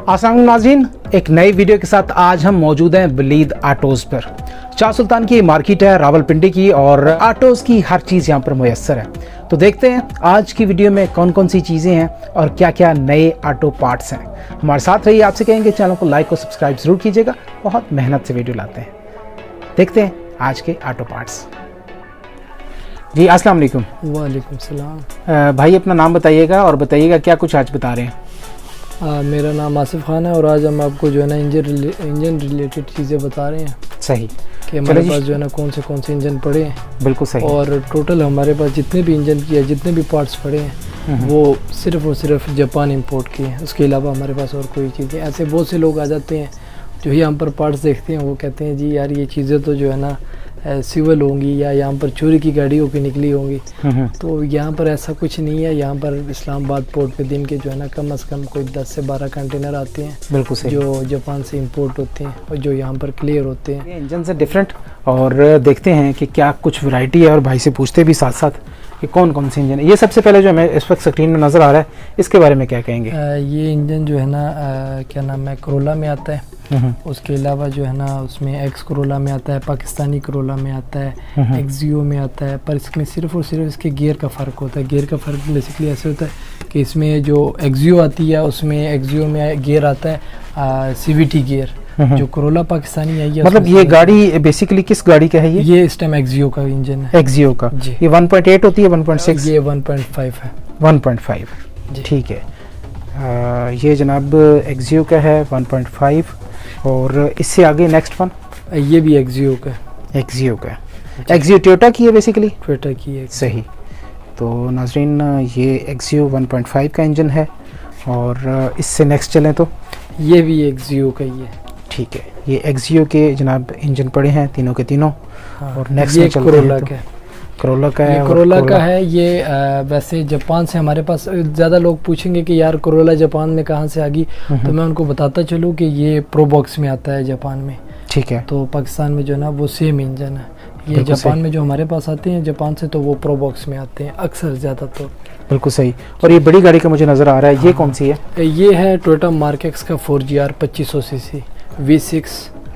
अस्सलाम नाज़रीन, एक नई वीडियो के साथ आज हम मौजूद हैं वलीद ऑटोज़ पर। शाह सुल्तान की मार्केट है रावलपिंडी की और ऑटोज़ की हर चीज़ यहाँ पर मुयस्सर है। तो देखते हैं आज की वीडियो में कौन कौन सी चीज़ें हैं और क्या क्या नए ऑटो पार्ट्स हैं। हमारे साथ रहिए, आपसे कहेंगे चैनल को लाइक और सब्सक्राइब ज़रूर कीजिएगा। बहुत मेहनत से वीडियो लाते हैं। देखते हैं आज के ऑटो पार्ट्स। जी अस्सलाम वालेकुम। वालेकुम सलाम। भाई अपना नाम बताइएगा और बताइएगा क्या कुछ आज बता रहे हैं। मेरा नाम आसिफ खान है और आज हम आपको जो है ना इंजन रिलेटेड चीज़ें बता रहे हैं। सही कि हमारे पास जो है ना कौन से इंजन पड़े हैं। बिल्कुल सही। और टोटल हमारे पास जितने भी इंजन की है, जितने भी पार्ट्स पड़े हैं वो सिर्फ और सिर्फ जापान इंपोर्ट किए हैं। उसके अलावा हमारे पास और कोई चीज़ें, ऐसे बहुत से लोग आ जाते हैं जो ही हम पर पार्ट्स देखते हैं, वो कहते हैं जी यार ये चीज़ें तो जो है ना सिविल होंगी या यहाँ पर चोरी की गाड़ी होकर निकली होंगी। तो यहाँ पर ऐसा कुछ नहीं है। यहाँ पर इस्लामाबाद पोर्ट पे दिन के जो है ना कम से कम कोई 10 से 12 कंटेनर आते हैं। बिल्कुल सही। जो जापान से इंपोर्ट होते हैं और जो यहाँ पर क्लियर होते हैं। इंजन से डिफरेंट और देखते हैं कि क्या कुछ वैरायटी है और भाई से पूछते भी साथ साथ कि कौन कौन से इंजन है। ये सबसे पहले जो हमें इस वक्त स्क्रीन में नज़र आ रहा है, इसके बारे में क्या कहेंगे। ये इंजन जो है ना क्या नाम है, करोला में आता है। उसके अलावा जो है ना उसमें एक्स करोला में आता है, पाकिस्तानी करोला में आता है, एक्सियो में आता है। पर इसमें सिर्फ और सिर्फ इसके गियर का फ़र्क होता है। गियर का फ़र्क बेसिकली ऐसे होता है कि इसमें जो एक्सियो आती है उसमें एक्सियो में गियर आता है CVT गियर। जो करोला पाकिस्तानी है ये मतलब ये गाड़ी बेसिकली किस गाड़ी का है? ये इस टाइम एक्सियो का इंजन है। एक्सियो का ये 1.8 होती है 1.6? ये 1.5 है। 1.5 ठीक है। ये जनाब एक्सियो का है 1.5 और इससे आगे नेक्स्ट वन ये भी एक्सियो का। एक्सियो टोयोटा की है बेसिकली। टोयोटा की है। सही। तो नाज़रीन ये एक्सियो 1.5 का इंजन है और इससे नेक्स्ट चलें तो ये भी एक्सियो का ही है। ठीक है। ये एक्सियो के जनाब इंजन पड़े हैं तीनों के तीनों। हाँ। और नेक्स्ट ये करोला का है। करोला का है। ये वैसे जापान से हमारे पास ज़्यादा लोग पूछेंगे कि यार करोला जापान में कहाँ से आ गई, तो मैं उनको बताता चलूँ कि ये प्रोबॉक्स में आता है जापान में। ठीक है। तो पाकिस्तान में जो है ना वो सेम इंजन है। ये जापान में जो हमारे पास आते हैं जापान से तो वो प्रोबॉक्स में आते हैं अक्सर ज़्यादा। तो बिल्कुल सही। और ये बड़ी गाड़ी का मुझे नज़र आ रहा है। हाँ। ये कौन सी है? ये है टोयोटा मार्क एक्स का 4GR 2500 CC V6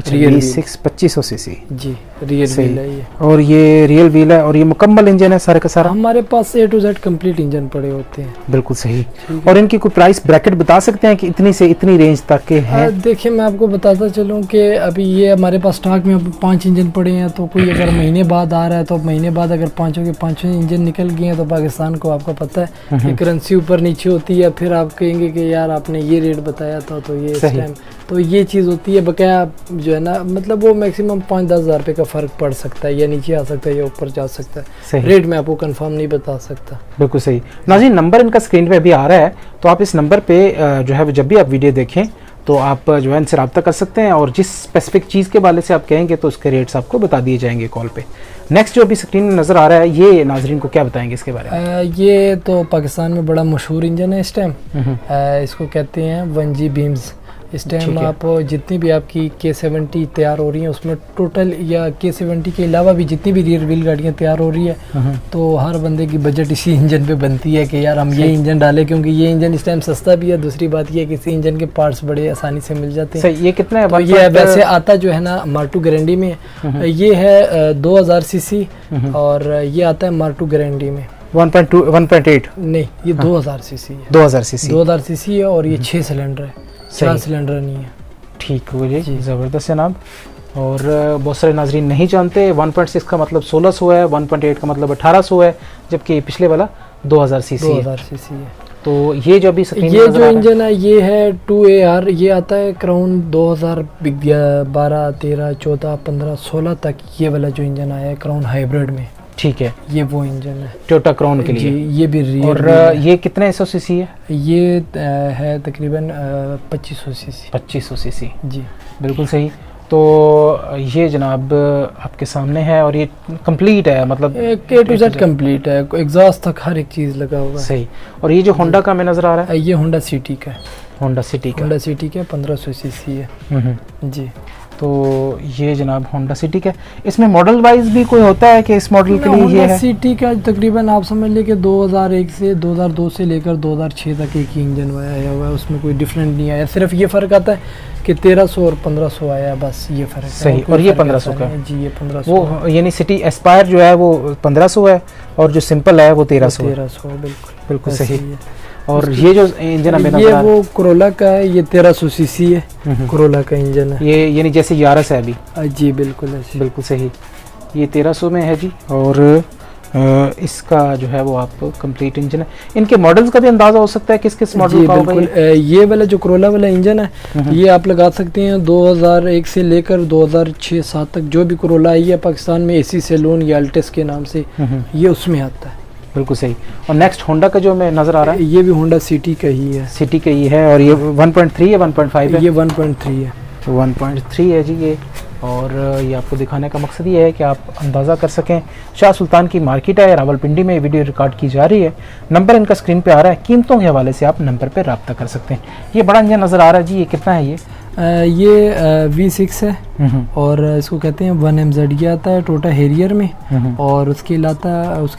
V6 2500 CC. जी रियल व्हील है ये। और ये रियल व्हील है और ये मुकम्मल इंजन है सारे का सारा। हमारे पास A to Z complete engine पड़े होते हैं। बिल्कुल सही। और इनकी कोई प्राइस ब्रैकेट बता सकते हैं कि इतनी से इतनी रेंज तक के हैं? देखिए मैं आपको बताता चलूँ कि अभी ये हमारे पास स्टॉक में 5 इंजन पड़े हैं। तो कोई अगर महीने बाद आ रहा है तो महीने बाद अगर पाँचों के 5 इंजन निकल गए हैं तो पाकिस्तान को आपको पता है कि करेंसी ऊपर नीचे होती है। फिर आप कहेंगे कि यार आपने ये रेट बताया था तो ये इस टाइम तो ये चीज़ होती है। बकाया जो है ना मतलब वो मैक्सिमम 5-10 हज़ार रुपये का फ़र्क पड़ सकता है, या नीचे आ सकता है या ऊपर जा सकता है। रेट मैं आपको कंफर्म नहीं बता सकता। बिल्कुल सही। नाज़रीन नंबर इनका स्क्रीन पे भी आ रहा है, तो आप इस नंबर पे जो है जब भी आप वीडियो देखें तो आप जो है इनसे रब्ता कर सकते हैं और जिस स्पेसिफिक चीज़ के बारे से आप कहेंगे तो उसके रेट्स आपको बता दिए जाएंगे कॉल पे। नेक्स्ट जो अभी स्क्रीन में नज़र आ रहा है ये नाज़रीन को क्या बताएंगे इसके बारे में? ये तो पाकिस्तान में बड़ा मशहूर इंजन है इस टाइम। इसको कहते हैं 1G बीम्स। इस टाइम आप जितनी भी आपकी K70 तैयार हो रही हैं उसमें टोटल या K70 के अलावा भी जितनी भी रियर व्हील गाड़ियाँ तैयार हो रही है तो हर बंदे की बजट इसी इंजन पे बनती है कि यार हम ये इंजन डालें, क्योंकि ये इंजन इस टाइम सस्ता भी है। दूसरी बात ये है कि इसी इंजन के पार्ट्स बड़े आसानी से मिल जाते हैं। ये कितना है? तो ये वैसे आता जो है ना मार्टू गारंटी में ये है 2000 सीसी और ये आता है मार्टू गारंटी में 1.8 नहीं, ये 2000 सीसी है। 2000 सीसी है और ये 6 सिलेंडर है, 4 सिलेंडर नहीं है। ठीक हो जी, ज़बरदस्त जनाब। और बहुत सारे नाजरीन नहीं जानते 1.6 का मतलब 1600 है, 1.8 का मतलब 1800 है, जबकि पिछले वाला 2000 सीसी है। तो ये जो अभी ये जो इंजन है ये है 2AR। ये आता है क्राउन 2012, 13, 14, 15, 16 तक ये वाला जो इंजन आया है क्राउन हाइब्रिड में। ठीक है। ये वो इंजन है टोयोटा क्राउन के लिए। ये भी रियल। और ये कितने 100 सीसी है? ये है तकरीबन 2500 सीसी। 2500 सीसी जी बिल्कुल सही। तो ये जनाब आपके सामने है और ये कंप्लीट है, मतलब A to Z कंप्लीट है, एग्जॉस्ट तक हर एक चीज़ लगा हुआ है। सही। और ये जो होंडा का हमें नज़र आ रहा है ये होंडा सिटी का है। होंडा सिटी का। होंडा सिटी का 1500 सीसी है जी। तो ये जनाब होंडा सिटी का, इसमें मॉडल वाइज भी कोई होता है कि इस मॉडल के लिए ये होंडा है? सिटी का तकरीबन आप समझ लें कि 2001 से 2002 से लेकर 2006 तक एक ही इंजन आया हुआ है, उसमें कोई डिफरेंट नहीं आया। सिर्फ ये फ़र्क आता है कि 1300 और 1500 आया, बस ये फ़र्क है। सही, और ये 1500 का जी, ये 1500 वो, यानी सिटी एस्पायर जो है वो 1500 है और जो सिंपल है वो 1300 है। 1300 बिल्कुल बिल्कुल सही। और ये जो इंजन हमें ये वो कोरोला का है, ये 1300 सीसी है, कोरोला का इंजन है ये, यानी जैसे यारस है अभी। जी बिल्कुल ऐसे। बिल्कुल सही, ये 1300 में है जी। और इसका जो है वो आप कंप्लीट इंजन है। इनके मॉडल्स का भी अंदाजा हो सकता है किस किस मॉडल का होगा ये वाला जो कोरोला वाला इंजन है ये आप लगा सकते हैं 2001 से लेकर 2006-07 तक जो भी कोरोला आई है पाकिस्तान में, एसी सैलून या अल्टेस के नाम से, ये उसमें आता है। बिल्कुल सही। और नेक्स्ट होंडा का जो हमें नज़र आ रहा है, ये भी होंडा सिटी का ही है। सिटी का ही है, और ये 1.3 है 1.5 है? ये 1.3 है। 1.3 है जी ये। और ये आपको दिखाने का मकसद ये है कि आप अंदाज़ा कर सकें। शाह सुल्तान की मार्केट है, रावलपिंडी में वीडियो रिकॉर्ड की जा रही है। नंबर इनका स्क्रीन पे आ रहा है, कीमतों के हवाले से आप नंबर पे रब्ता कर सकते हैं। ये बड़ा इंजन नज़र आ रहा है जी, ये कितना है? ये V6 है और इसको कहते हैं 1MZ आता है टोटा हैरियर में। और उसके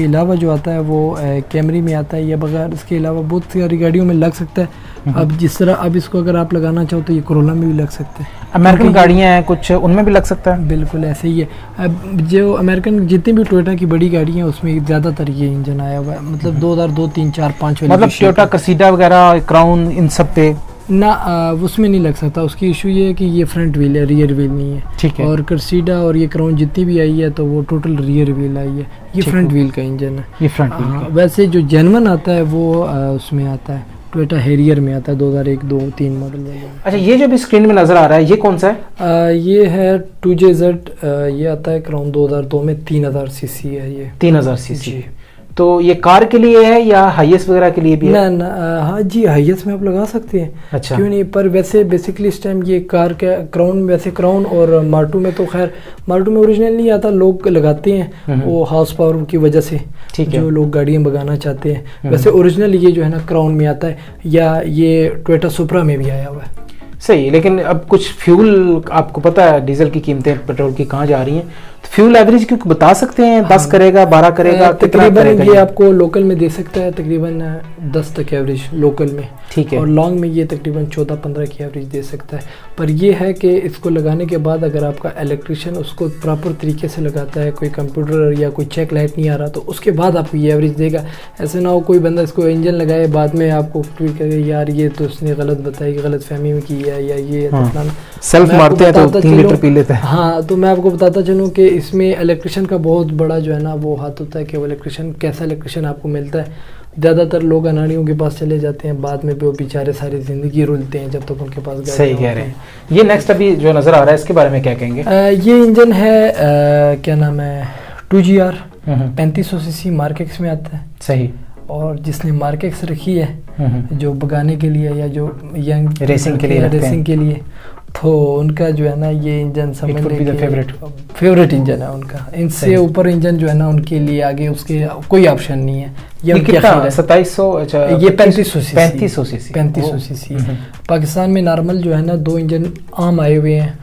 अलावा जो आता है वो कैमरी में आता है, या बगैर इसके अलावा बहुत सारी गाड़ियों में लग सकता है। अब जिस तरह अब इसको अगर आप लगाना चाहो तो ये कोरोला में भी लग सकता है। अमेरिकन गाड़ियाँ हैं कुछ, उनमें भी लग सकता है? बिल्कुल ऐसे ही है। अब जो अमेरिकन जितनी भी टोयोटा की बड़ी गाड़ियाँ हैं उसमें ज़्यादातर ये इंजन आया हुआ है, मतलब 2002, 3, 4, 5 मतलब टोयोटा क्रेसिडा वगैरह, क्राउन, इन सब पे ना उसमें नहीं लग सकता। उसकी इशू ये है कि ये फ्रंट व्हील है, रियर व्हील नहीं है। ठीक है। और क्रेसिडा और ये क्राउन जितनी भी आई है तो वो टोटल रियर व्हील आई है, ये फ्रंट व्हील का इंजन है। ये फ्रंट व्हील का। वैसे जो जेन्युइन आता है वो उसमें आता है, टोयोटा हैरियर में आता है 2001, 2, 3 मॉडल में। अच्छा, ये जो भी स्क्रीन में नज़र आ रहा है ये कौन सा है? ये है 2JZ, ये आता है क्राउन 2002 में, 3000 सीसी है ये। 3000 सीसी। तो ये कार के लिए है या हाईएस वगैरह के लिए भी है? ना हाँ जी, हाईएस में आप लगा सकते हैं। अच्छा। क्यों नहीं, पर वैसे बेसिकली इस टाइम ये कार के क्राउन, वैसे क्राउन और मार्टू में तो खैर मार्टू में ओरिजिनल नहीं आता, लोग लगाते हैं वो हाउस पावर की वजह से, जो लोग गाड़ियाँ भगाना चाहते हैं। वैसे ओरिजिनल ये जो है ना क्राउन में आता है, या ये टोयोटा सुपरा में भी आया हुआ है। सही, लेकिन अब कुछ फ्यूल आपको पता है डीजल की कीमतें पेट्रोल की कहाँ जा रही हैं, तो फ्यूल एवरेज क्योंकि बता सकते हैं? 10 करेगा, 12 करेगा, तकरीबन ये आपको लोकल में दे सकता है तकरीबन 10 तक एवरेज लोकल में। ठीक है। और लॉन्ग में ये तकरीबन 14-15 की एवरेज दे सकता है। पर ये है कि इसको लगाने के बाद अगर आपका इलेक्ट्रिशियन उसको प्रॉपर तरीके से लगाता है, कोई कंप्यूटर या कोई चेक लाइट नहीं आ रहा, तो उसके बाद आपको ये एवरेज देगा। ऐसे ना हो कोई बंदा इसको इंजन लगाए बाद में आपको ट्वीट करे यार ये तो उसने गलत बताई, गलत फहमी में की है, या ये सेल्फ मारते हैं तो 3 लीटर पी लेते हैं। हाँ, तो मैं आपको बताता चलूँ कि इसमें इलेक्ट्रिशियन का बहुत बड़ा जो है ना वो हाथ होता है कि वो इलेक्ट्रिशियन कैसा इलेक्ट्रिशियन आपको मिलता है। ज़्यादातर लोग अनाड़ियों के पास चले जाते हैं, बाद में वो बेचारे सारी ज़िंदगी रुलते हैं जब तक उनके पास गाड़ी। सही कह रहे हैं। ये नेक्स्ट अभी जो नज़र आ रहा है इसके बारे में क्या कहेंगे? ये इंजन है क्या नाम है 2GR 3500 सीसी मार्केक्स में आता है। सही। और जिसने मार्केक्स रखी है जो भगाने के लिए या जो यंग रेसिंग के लिए तो उनका जो है ना ये इंजन समझ लें फेवरेट इंजन है उनका। इनसे ऊपर इंजन जो है ना उनके लिए आगे उसके कोई ऑप्शन नहीं है। ये कितना है? 2700? अच्छा, ये 3500 सीसी। 3500 सीसी। पाकिस्तान में नॉर्मल जो है ना 2 इंजन आम आए हुए हैं।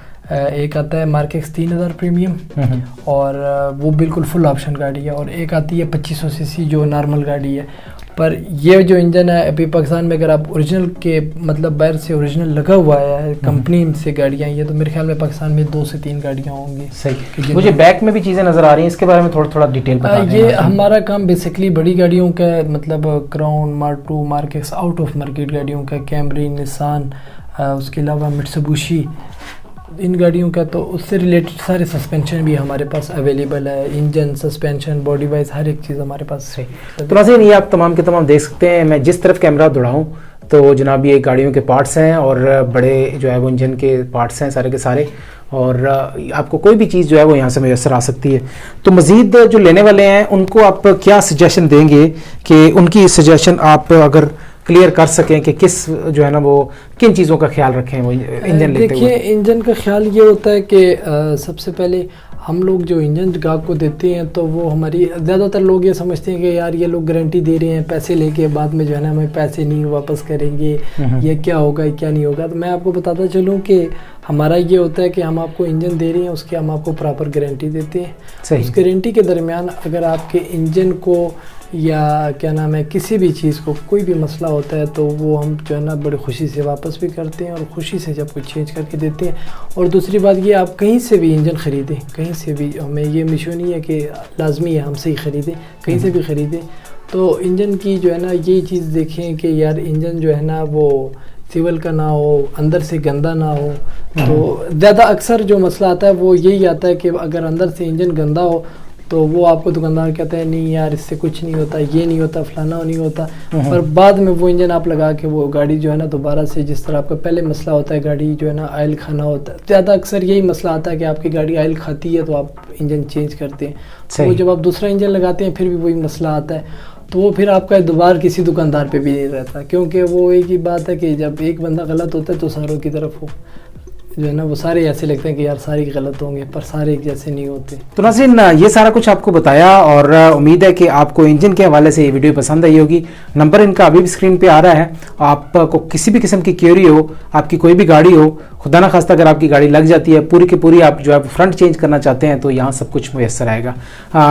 एक आता है मार्केक्स 3000 प्रीमियम और वो बिल्कुल फुल ऑप्शन गाड़ी है, और एक आती है 2500 सीसी जो नॉर्मल गाड़ी है। पर ये जो इंजन है अभी पाकिस्तान में अगर आप ओरिजिनल के मतलब बाहर से ओरिजिनल लगा हुआ है कंपनी से गाड़ियाँ, ये तो मेरे ख्याल में पाकिस्तान में 2 से 3 गाड़ियाँ होंगी। सही। मुझे बैक में भी चीज़ें नज़र आ रही हैं, इसके बारे में थोड़ा डिटेल बता दें। ये हमारा काम बेसिकली बड़ी गाड़ियों का मतलब Crown, Mark two, Mark X, out of market गाड़ियों का, कैमरी, निसान, उसके अलावा मित्सुबिशी, इन गाड़ियों का तो उससे रिलेटेड सारे सस्पेंशन भी हमारे पास अवेलेबल है। इंजन, सस्पेंशन, बॉडी वाइज हर एक चीज़ हमारे पास है। तो नाज़रीन ये आप तमाम के तमाम देख सकते हैं। मैं जिस तरफ कैमरा दौड़ाऊँ तो जनाब ये गाड़ियों के पार्ट्स हैं और बड़े जो है वो इंजन के पार्ट्स हैं सारे के सारे, और आपको कोई भी चीज़ जो है वो यहाँ से मैसर आ सकती है। तो मज़ीद जो लेने वाले हैं उनको आप क्या सजेशन देंगे कि उनकी सजेशन आप अगर क्लियर कर सकें कि किस जो है ना वो किन चीज़ों का ख्याल रखें वो इंजन लेते हुए? देखिए, इंजन का ख्याल ये होता है कि सबसे पहले हम लोग जो इंजन ग्राहक को देते हैं तो वो हमारी ज़्यादातर लोग ये समझते हैं कि यार ये लोग गारंटी दे रहे हैं, पैसे लेके बाद में जो है ना हमें पैसे नहीं वापस करेंगे, ये क्या होगा क्या नहीं होगा। तो मैं आपको बताता चलूँ कि हमारा ये होता है कि हम आपको इंजन दे रहे हैं, उसकी हम आपको प्रॉपर गारंटी देते हैं। उस गारंटी के दरमियान अगर आपके इंजन को या क्या नाम है किसी भी चीज़ को कोई भी मसला होता है तो वो हम जो है ना बड़ी खुशी से वापस भी करते हैं और ख़ुशी से जब कुछ चेंज करके देते हैं। और दूसरी बात ये, आप कहीं से भी इंजन ख़रीदें, कहीं से भी, हमें ये मिशो नहीं है कि लाजमी है हमसे ही ख़रीदें, कहीं से भी ख़रीदें तो इंजन की जो है ना ये चीज़ देखें कि यार इंजन जो है ना वो सिविल का ना हो, अंदर से गंदा ना हो। तो ज़्यादा अक्सर जो मसला आता है वो यही आता है कि अगर अंदर से इंजन गंदा हो तो वो आपको दुकानदार कहता है नहीं यार इससे कुछ नहीं होता, ये नहीं होता, फलाना नहीं होता। पर बाद में वो इंजन आप लगा के वो गाड़ी जो है ना दोबारा से, जिस तरह आपका पहले मसला होता है गाड़ी जो है ना ऑयल खाना होता है, ज़्यादा अक्सर यही मसला आता है कि आपकी गाड़ी ऑयल खाती है तो आप इंजन चेंज करते हैं। तो जब आप दूसरा इंजन लगाते हैं फिर भी वही मसला आता है, तो वो फिर आपका दोबारा किसी दुकानदार पे भी नहीं रहता, क्योंकि वो एक ही बात है कि जब एक बंदा गलत होता है तो सारों की तरफ हो जो है ना वो सारे ऐसे लगते हैं कि यार सारे गलत होंगे, पर सारे एक जैसे नहीं होते। तो नाज़रीन, ये सारा कुछ आपको बताया और उम्मीद है कि आपको इंजन के हवाले से ये वीडियो पसंद आई होगी। नंबर इनका अभी भी स्क्रीन पे आ रहा है। आपको किसी भी किस्म की क्वेरी हो, आपकी कोई भी गाड़ी हो, खुदा ना खास्ता अगर आपकी गाड़ी लग जाती है पूरी की पूरी, आप जो है फ्रंट चेंज करना चाहते हैं तो यहाँ सब कुछ मुयस्सर आएगा।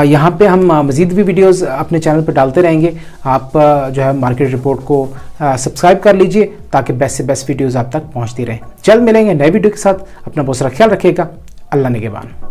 यहाँ पे हम मज़ीद भी वीडियोस अपने चैनल पर डालते रहेंगे। आप जो है मार्केट रिपोर्ट को सब्सक्राइब कर लीजिए ताकि बेस्ट से बेस्ट वीडियोस आप तक पहुँचती रहें। जल्द मिलेंगे नए वीडियो के साथ। अपना बहुत सारा ख्याल रखिएगा। अल्लाह निगहबान।